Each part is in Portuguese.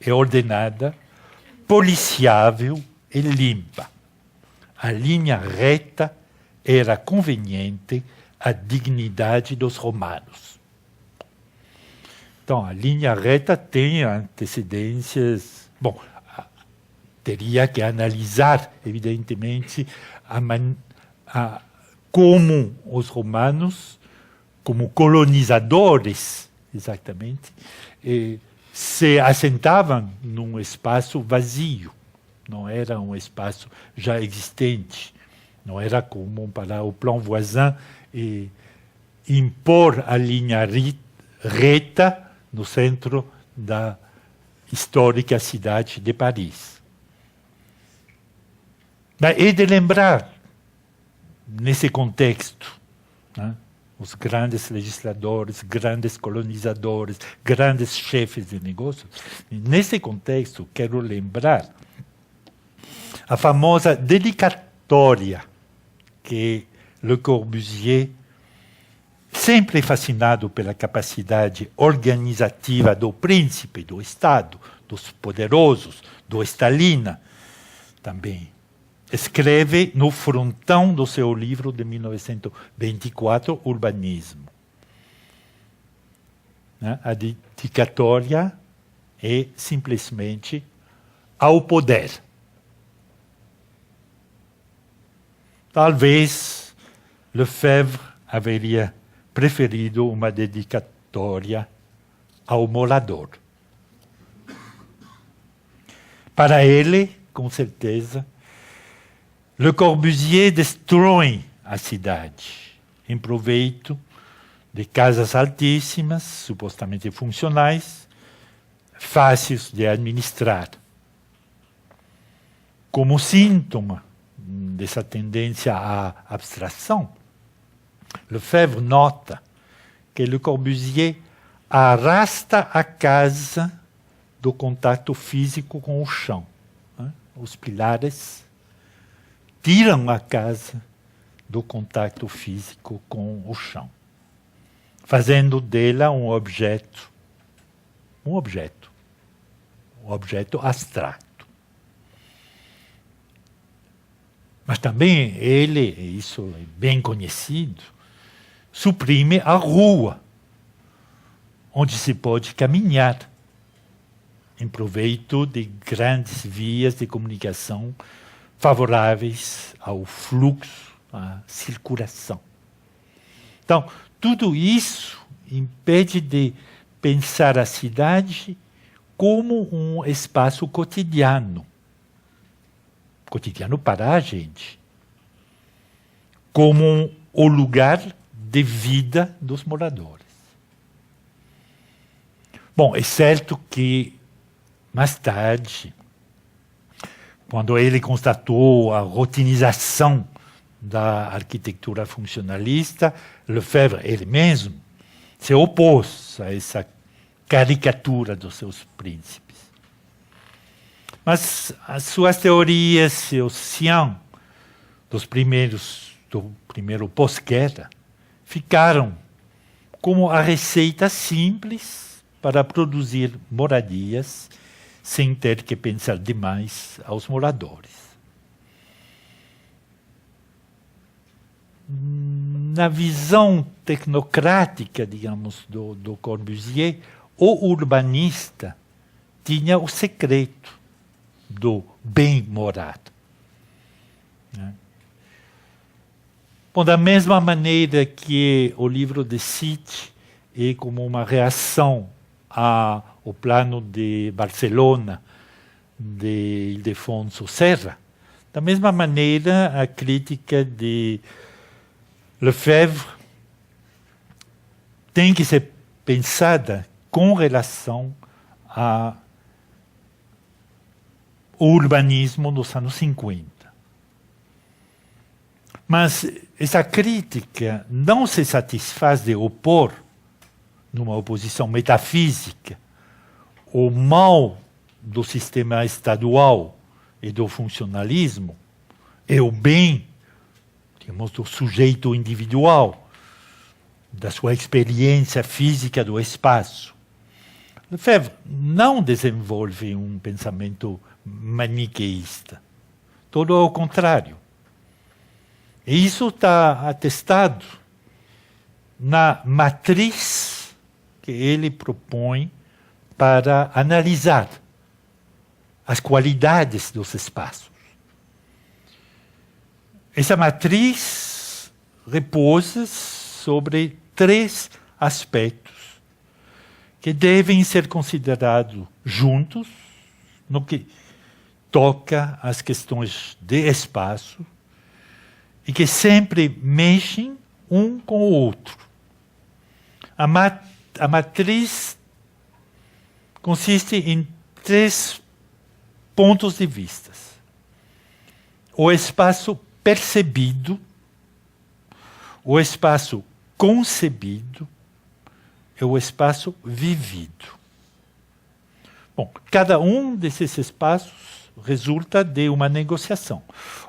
e ordenada, policiável e limpa. A linha reta era conveniente à dignidade dos romanos. Então, a linha reta tem antecedências. Bom, teria que analisar, evidentemente, como os romanos, como colonizadores, exatamente, se assentavam num espaço vazio. Não era um espaço já existente. Não era como para o plan voisin impor a linha reta no centro da histórica cidade de Paris. É de lembrar, nesse contexto, né, os grandes legisladores, grandes colonizadores, grandes chefes de negócios. Nesse contexto, quero lembrar a famosa dedicatória que Le Corbusier, sempre fascinado pela capacidade organizativa do príncipe, do Estado, dos poderosos, do Stalin, também escreve no frontão do seu livro de 1924, Urbanismo. A dedicatória é simplesmente ao poder. Talvez Lefebvre haveria preferido uma dedicatória ao morador. Para ele, com certeza, Le Corbusier destrói a cidade em proveito de casas altíssimas, supostamente funcionais, fáceis de administrar. Como síntoma dessa tendência à abstração, Lefebvre nota que Le Corbusier arrasta a casa do contato físico com o chão. Os pilares tiram a casa do contato físico com o chão, fazendo dela um objeto abstrato. Mas também ele, isso é bem conhecido, suprime a rua, onde se pode caminhar, em proveito de grandes vias de comunicação favoráveis ao fluxo, à circulação. Então, tudo isso impede de pensar a cidade como um espaço cotidiano para a gente, como o lugar de vida dos moradores. Bom, é certo que, mais tarde, quando ele constatou a rotinização da arquitetura funcionalista, Lefebvre, ele mesmo, se opôs a essa caricatura dos seus príncipes. Mas as suas teorias, seu Siam, do primeiro pós-guerra, ficaram como a receita simples para produzir moradias sem ter que pensar demais aos moradores. Na visão tecnocrática, digamos, do Corbusier, o urbanista tinha o secreto do bem morar. Bom, da mesma maneira que o livro de Cite é como uma reação ao plano de Barcelona de Ildefonso Serra, da mesma maneira a crítica de Lefebvre tem que ser pensada com relação ao urbanismo dos anos 50. Mas essa crítica não se satisfaz de opor, numa oposição metafísica, o mal do sistema estadual e do funcionalismo e o bem, digamos, do sujeito individual, da sua experiência física do espaço. Lefebvre não desenvolve um pensamento maniqueísta. Todo ao contrário. E isso está atestado na matriz que ele propõe para analisar as qualidades dos espaços. Essa matriz repousa sobre 3 aspectos que devem ser considerados juntos no que toca às questões de espaço e que sempre mexem um com o outro. A matriz consiste em 3 pontos de vista. O espaço percebido, o espaço concebido e o espaço vivido. Bom, cada um desses espaços resulta de uma negociação.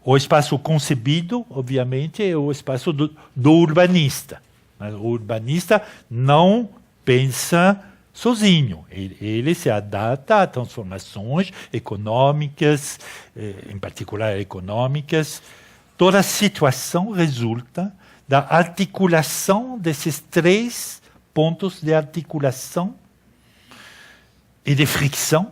O espaço concebido, obviamente, é o espaço do urbanista. Mas o urbanista não pensa sozinho. Ele se adapta a transformações econômicas, em particular econômicas. Toda a situação resulta da articulação desses 3 pontos de articulação e de fricção.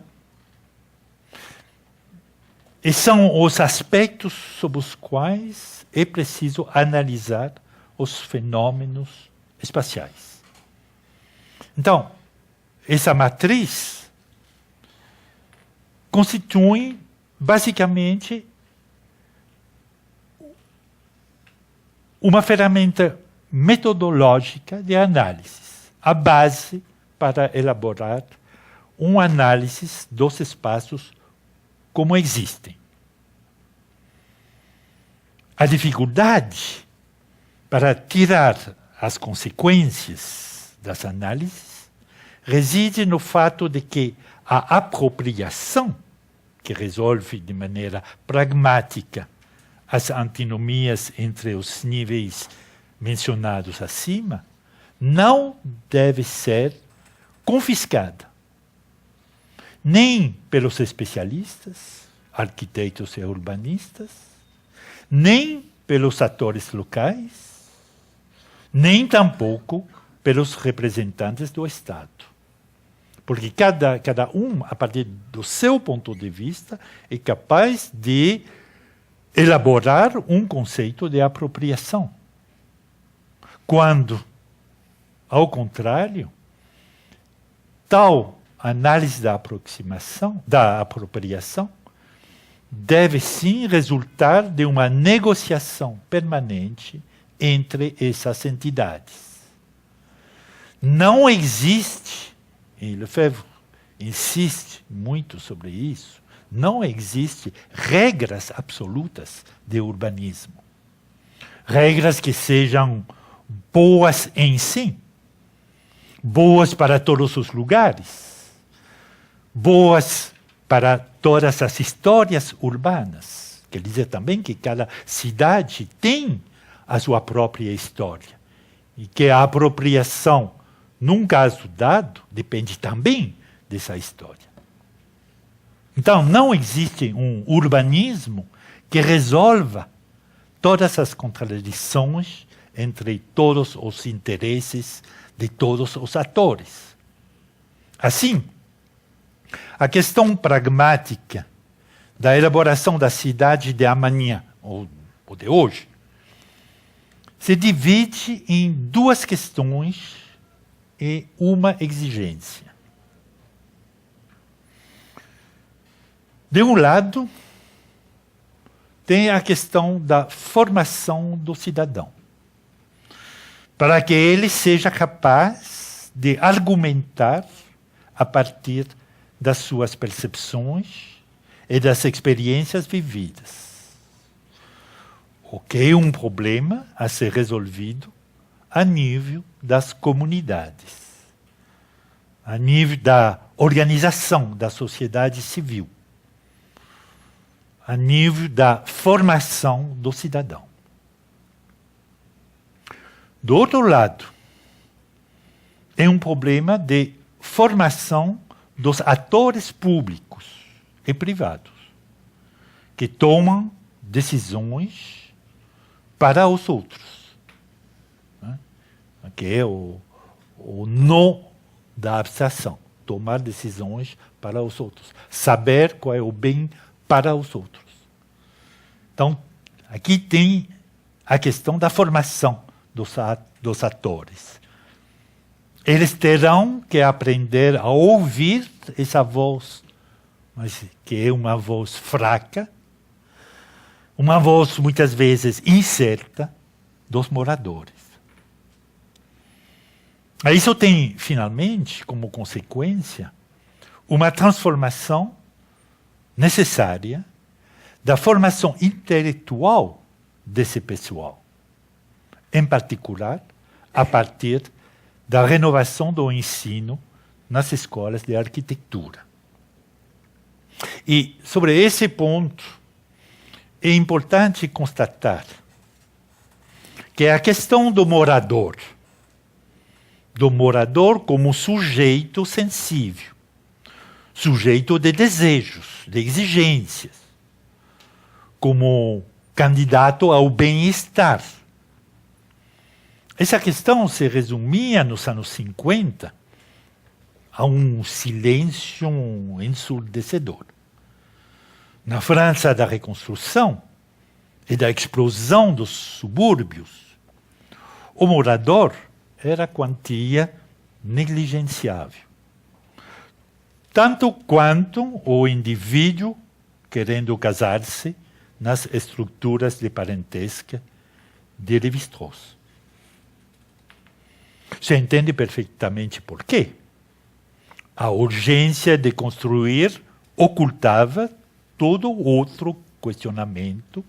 E são os aspectos sobre os quais é preciso analisar os fenômenos espaciais. Então, essa matriz constitui, basicamente, uma ferramenta metodológica de análise, a base para elaborar uma análise dos espaços como existem. A dificuldade para tirar as consequências das análises reside no fato de que a apropriação, que resolve de maneira pragmática as antinomias entre os níveis mencionados acima, não deve ser confiscada, nem pelos especialistas, arquitetos e urbanistas, nem pelos atores locais, nem tampouco pelos representantes do Estado. Porque cada um, a partir do seu ponto de vista, é capaz de elaborar um conceito de apropriação. Quando, ao contrário, tal análise da apropriação, deve sim resultar de uma negociação permanente entre essas entidades. Não existe, e Lefebvre insiste muito sobre isso, não existe regras absolutas de urbanismo. Regras que sejam boas em si, boas para todos os lugares, boas para todas as histórias urbanas. Quer dizer também que cada cidade tem a sua própria história e que a apropriação, num caso dado, depende também dessa história. Então, não existe um urbanismo que resolva todas as contradições entre todos os interesses de todos os atores. Assim, a questão pragmática da elaboração da cidade de amanhã, ou de hoje, se divide em 2 questões e uma exigência. De um lado, tem a questão da formação do cidadão, para que ele seja capaz de argumentar a partir das suas percepções e das experiências vividas. O que é um problema a ser resolvido a nível das comunidades, a nível da organização da sociedade civil, a nível da formação do cidadão. Do outro lado, é um problema de formação dos atores públicos e privados, que tomam decisões para os outros. Né? Que é o nó da abstração. Tomar decisões para os outros. Saber qual é o bem para os outros. Então, aqui tem a questão da formação dos atores. Eles terão que aprender a ouvir essa voz, mas que é uma voz fraca, uma voz muitas vezes incerta dos moradores. Isso tem, finalmente, como consequência, uma transformação necessária da formação intelectual desse pessoal, em particular a partir da renovação do ensino nas escolas de arquitetura. E, sobre esse ponto, é importante constatar que a questão do morador como sujeito sensível, sujeito de desejos, de exigências, como candidato ao bem-estar. Essa questão se resumia nos anos 50 a um silêncio ensurdecedor. Na França da reconstrução e da explosão dos subúrbios, o morador era quantia negligenciável. Tanto quanto o indivíduo querendo casar-se nas estruturas de parentesca de Lévi-Strauss. Se entende perfeitamente por quê. A urgência de construir ocultava todo outro questionamento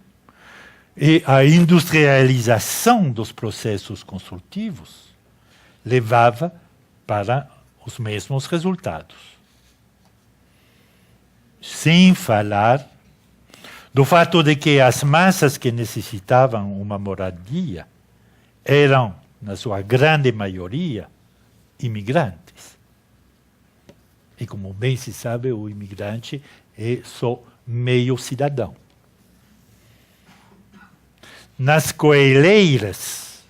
e a industrialização dos processos construtivos levava para os mesmos resultados. Sem falar do fato de que as massas que necessitavam uma moradia eram, na sua grande maioria, imigrantes. E como bem se sabe, o imigrante é só meio cidadão. Nas coeleiras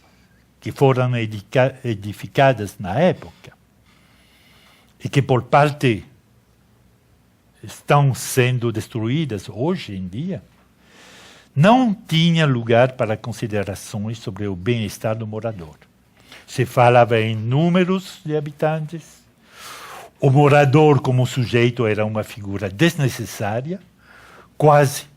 que foram edificadas na época, e que por parte estão sendo destruídas hoje em dia, não tinha lugar para considerações sobre o bem-estar do morador. Se falava em números de habitantes, o morador como sujeito era uma figura desnecessária, quase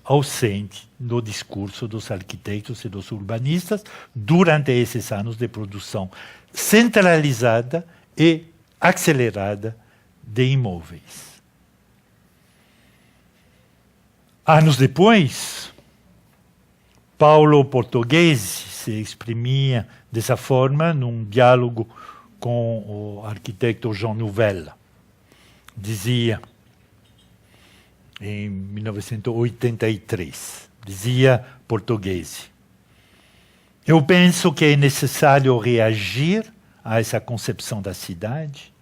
ausente no discurso dos arquitetos e dos urbanistas durante esses anos de produção centralizada e acelerada de imóveis. Anos depois, Paulo Portuguese se exprimia dessa forma num diálogo com o arquiteto Jean Nouvel. Dizia, em 1983, dizia Portuguese: eu penso que é necessário reagir a essa concepção da cidade,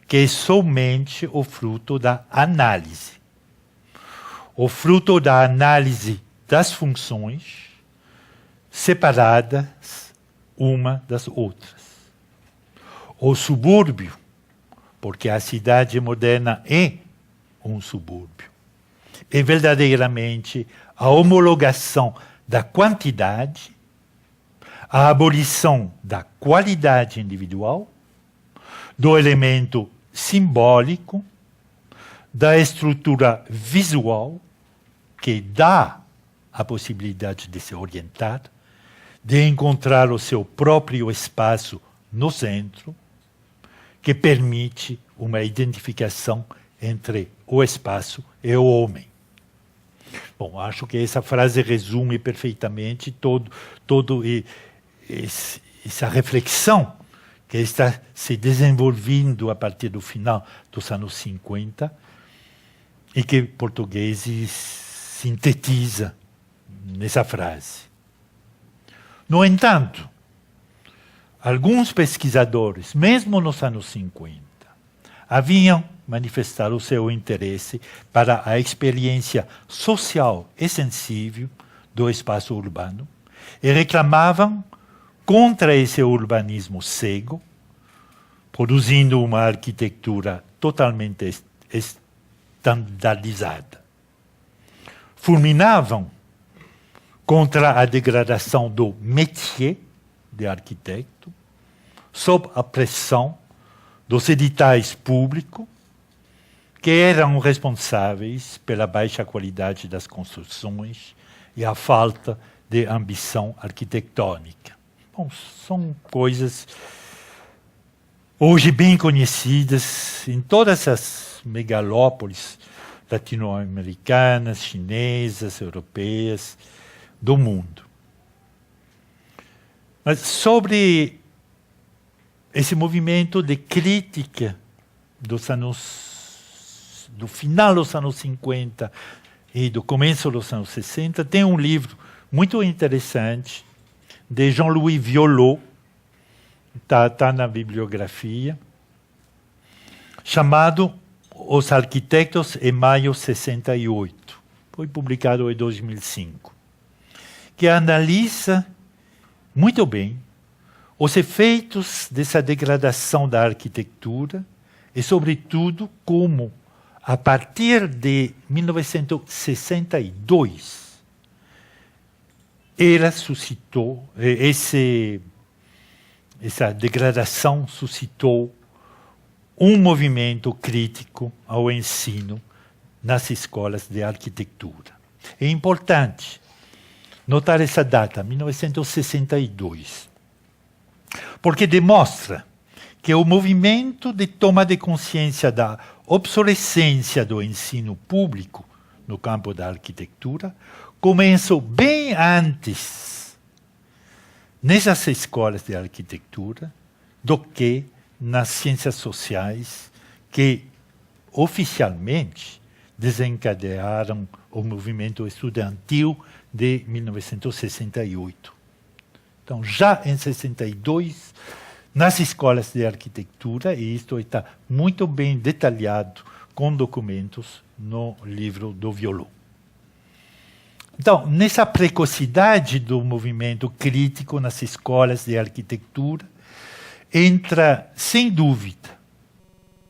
que é somente o fruto da análise. O fruto da análise das funções separadas uma das outras. O subúrbio, porque a cidade moderna é um subúrbio, é verdadeiramente a homologação da quantidade, a abolição da qualidade individual, do elemento simbólico, da estrutura visual, que dá a possibilidade de se orientar, de encontrar o seu próprio espaço no centro, que permite uma identificação entre o espaço e o homem. Bom, acho que essa frase resume perfeitamente todo essa reflexão que está se desenvolvendo a partir do final dos anos 50 e que Portuguese sintetiza nessa frase. No entanto, alguns pesquisadores, mesmo nos anos 50, haviam manifestado o seu interesse para a experiência social e sensível do espaço urbano e reclamavam contra esse urbanismo cego, produzindo uma arquitetura totalmente estandarizada. Fulminavam contra a degradação do métier de arquiteto, sob a pressão dos editais públicos, que eram responsáveis pela baixa qualidade das construções e a falta de ambição arquitetônica. Bom, são coisas hoje bem conhecidas em todas as megalópolis latino-americanas, chinesas, europeias, do mundo. Mas sobre esse movimento de crítica do final dos anos 50 e do começo dos anos 60, tem um livro muito interessante de Jean-Louis Violot, está na bibliografia, chamado Os Arquitetos em Maio 68. Foi publicado em 2005. Que analisa muito bem os efeitos dessa degradação da arquitetura e, sobretudo, como, a partir de 1962, ela suscitou, essa degradação suscitou um movimento crítico ao ensino nas escolas de arquitetura. É importante notar essa data, 1962, porque demonstra que o movimento de toma de consciência da obsolescência do ensino público no campo da arquitetura começou bem antes nessas escolas de arquitetura do que nas ciências sociais, que oficialmente desencadearam o movimento estudantil de 1968. Então, já em 62, nas escolas de arquitetura, e isto está muito bem detalhado com documentos no livro do Violot. Então, nessa precocidade do movimento crítico nas escolas de arquitetura, entra, sem dúvida,